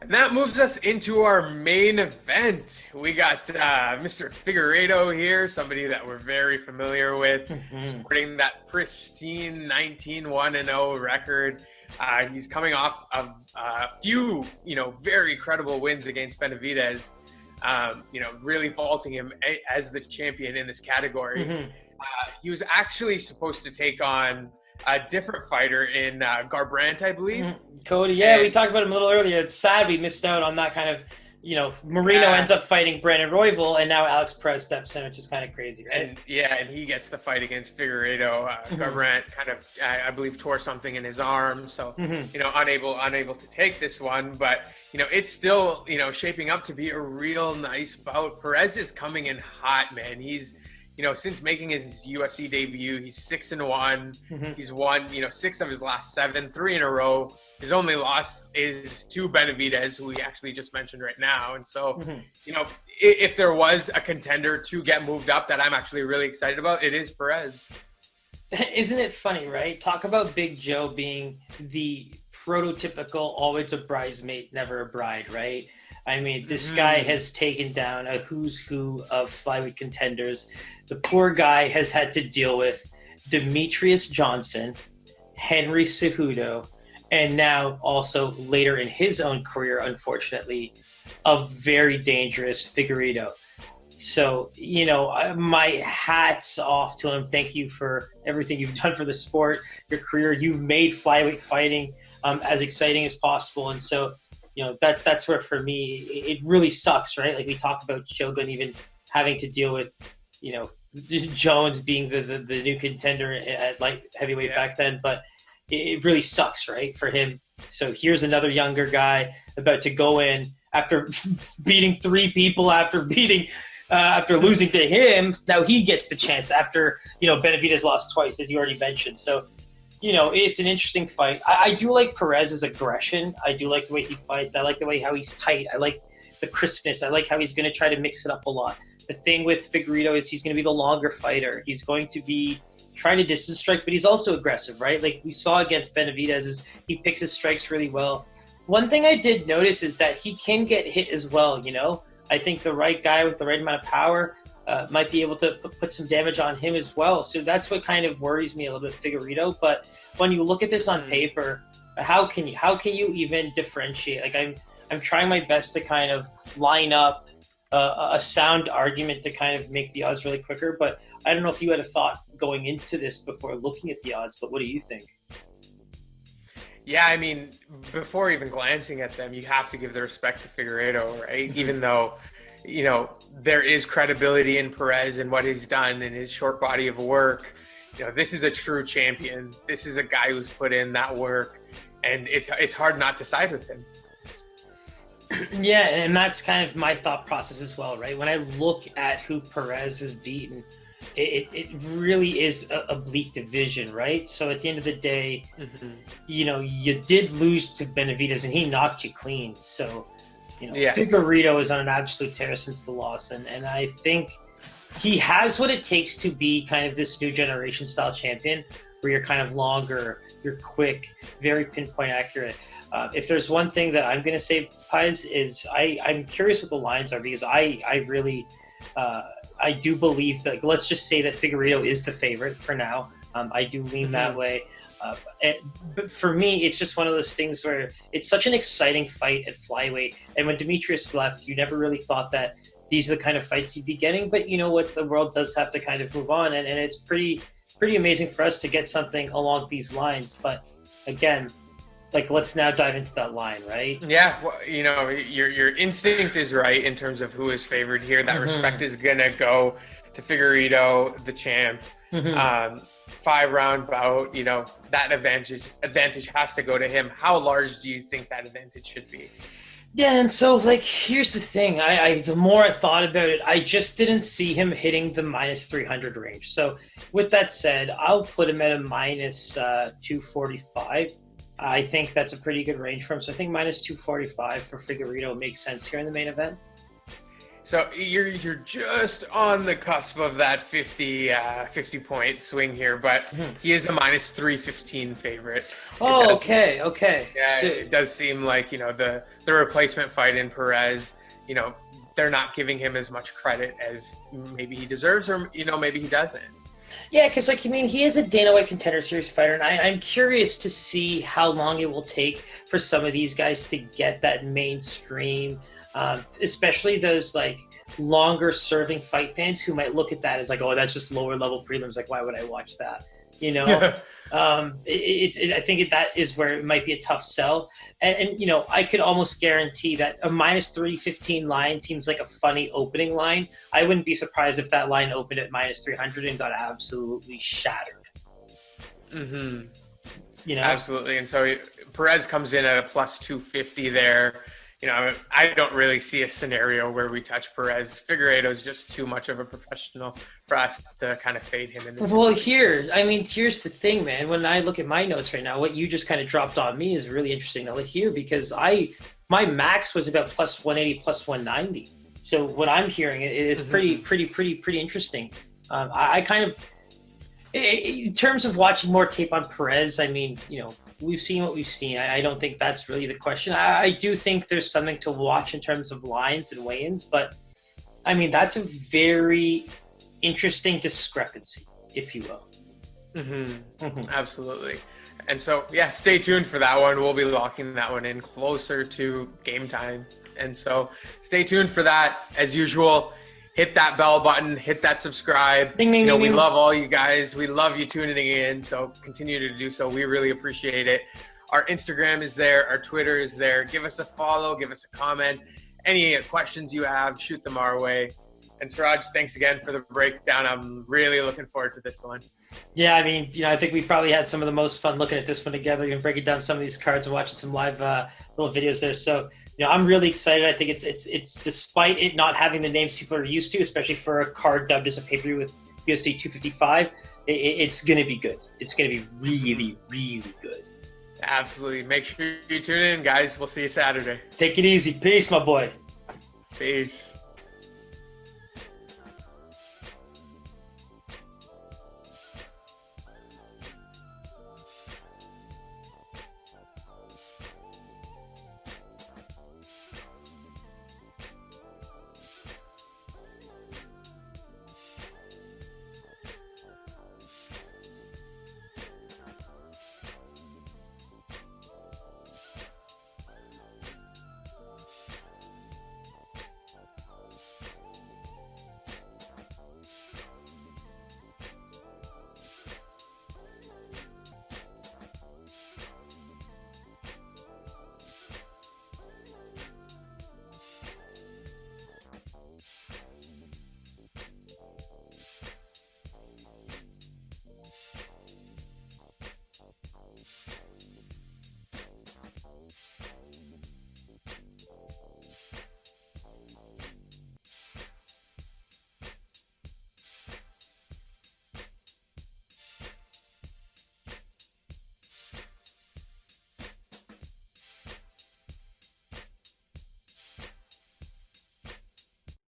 And that moves us into our main event. We got Mr. Figueiredo here, somebody that we're very familiar with, Hmm. sporting that pristine 19-1-0 record. He's coming off of a few, very credible wins against Benavidez, really vaulting him as the champion in this category. Hmm. He was actually supposed to take on a different fighter in Garbrandt, I believe. Hmm. Cody, yeah, we And talked about him a little earlier. It's sad we missed out on that kind of, Marino ends yeah, up fighting Brandon Royval, and now Alex Perez steps in, which is kind of crazy, right? and he gets the fight against Figueiredo. Hmm. Garbrandt kind of, I believe, tore something in his arm, so Hmm. unable to take this one. But it's still shaping up to be a real nice bout. Perez is coming in hot, man. He's since making his UFC debut, he's 6-1. Hmm. He's won, six of his last seven, three in a row. His only loss is to Benavidez, who we actually just mentioned right now. And so, Hmm. if there was a contender to get moved up that I'm actually really excited about, it is Perez. Isn't it funny, right? Talk about Big Joe being the prototypical always a bridesmaid, never a bride, right? I mean, this guy Mm-hmm. has taken down a who's who of flyweight contenders. The poor guy has had to deal with Demetrius Johnson, Henry Cejudo, and now also later in his own career, unfortunately, a very dangerous Figueredo. So, my hat's off to him. Thank you for everything you've done for the sport, your career. You've made flyweight fighting as exciting as possible. And so, that's where for me, it really sucks, right? Like we talked about Shogun even having to deal with, you know, Jones being the new contender at light heavyweight Yeah. back then. But it really sucks, right, for him. So here's another younger guy about to go in after beating three people, after losing to him. Now he gets the chance after Benavidez lost twice, as you already mentioned. So it's an interesting fight. I do like Perez's aggression. I do like the way he fights. I like the way how he's tight. I like the crispness. I like how he's going to try to mix it up a lot. The thing with Figueredo is he's going to be the longer fighter. He's going to be trying to distance strike, but he's also aggressive, right? Like we saw against Benavidez, is he picks his strikes really well. One thing I did notice is that he can get hit as well. I think the right guy with the right amount of power might be able to put some damage on him as well. So that's what kind of worries me a little bit, Figueredo. But when you look at this on paper, how can you even differentiate? Like I'm trying my best to kind of line up a sound argument to kind of make the odds really quicker. But I don't know if you had a thought going into this before looking at the odds. But what do you think? Yeah, I mean, before even glancing at them, you have to give the respect to Figueiredo, right? Mm-hmm. Even though, there is credibility in Perez and what he's done in his short body of work. This is a true champion. This is a guy who's put in that work, and it's hard not to side with him. Yeah, and that's kind of my thought process as well, right? When I look at who Perez has beaten, it really is a bleak division, right? So at the end of the day, Mm-hmm. you did lose to Benavidez, and he knocked you clean. So, Yeah. Figueredo is on an absolute tear since the loss, and I think he has what it takes to be kind of this new generation style champion, where you're kind of longer, you're quick, very pinpoint accurate. If there's one thing that I'm going to say, Pies, is I'm curious what the lines are, because I really I do believe that, let's just say that Figueredo is the favorite for now. I do lean that Mm-hmm. way. But for me, it's just one of those things where it's such an exciting fight at flyweight. And when Demetrius left, you never really thought that these are the kind of fights you'd be getting. But you know what? The world does have to kind of move on. And it's pretty amazing for us to get something along these lines. But again, like, let's now dive into that line, right? Yeah, well, your instinct is right in terms of who is favored here. That Mm-hmm. respect is gonna go to Figueiredo, the champ. Mm-hmm. 5 round bout. That advantage has to go to him. How large do you think that advantage should be? Yeah, and so like here's the thing. I the more I thought about it, I just didn't see him hitting the minus 300 range. So with that said, I'll put him at a minus 245. I think that's a pretty good range for him. So I think minus 245 for Figueredo makes sense here in the main event. So you're just on the cusp of that 50 point swing here, but he is a minus 315 favorite. Oh, okay. Yeah, So, it does seem like, the replacement fight in Perez, they're not giving him as much credit as maybe he deserves, or maybe he doesn't. yeah, because he is a Dana White Contender Series fighter, and I'm curious to see how long it will take for some of these guys to get that mainstream. Especially those like longer serving fight fans who might look at that as like, oh, that's just lower level prelims. Like, why would I watch that? I think that is where it might be a tough sell. And I could almost guarantee that a minus 315 line seems like a funny opening line. I wouldn't be surprised if that line opened at minus 300 and got absolutely shattered. Absolutely. And so Perez comes in at a plus 250 there. I don't really see a scenario where we touch Perez. Figueiredo is just too much of a professional for us to kind of fade him in this. Well, here's the thing, man. When I look at my notes right now, what you just kind of dropped on me is really interesting to hear, because my max was about plus 180, plus 190. So what I'm hearing is pretty interesting. I kind of, in terms of watching more tape on Perez, we've seen what we've seen. I don't think that's really the question. I do think there's something to watch in terms of lines and weigh-ins, but that's a very interesting discrepancy, if you will. Absolutely. And so, stay tuned for that one. We'll be locking that one in closer to game time. And so stay tuned for that. As usual, hit that bell button, hit that subscribe. Ding, ding, ding, we ding. love all you guys. We love you tuning in. So continue to do so. We really appreciate it. Our Instagram is there. Our Twitter is there. Give us a follow. Give us a comment. Any questions you have, shoot them our way. And Siraj, thanks again for the breakdown. I'm really looking forward to this one. Yeah, I think we probably had some of the most fun looking at this one together and breaking down some of these cards and watching some live little videos there. So, I'm really excited. I think it's despite it not having the names people are used to, especially for a card dubbed as a pay-per-view with UFC 255, it's going to be good. It's going to be really, really good. Absolutely. Make sure you tune in, guys. We'll see you Saturday. Take it easy. Peace, my boy. Peace.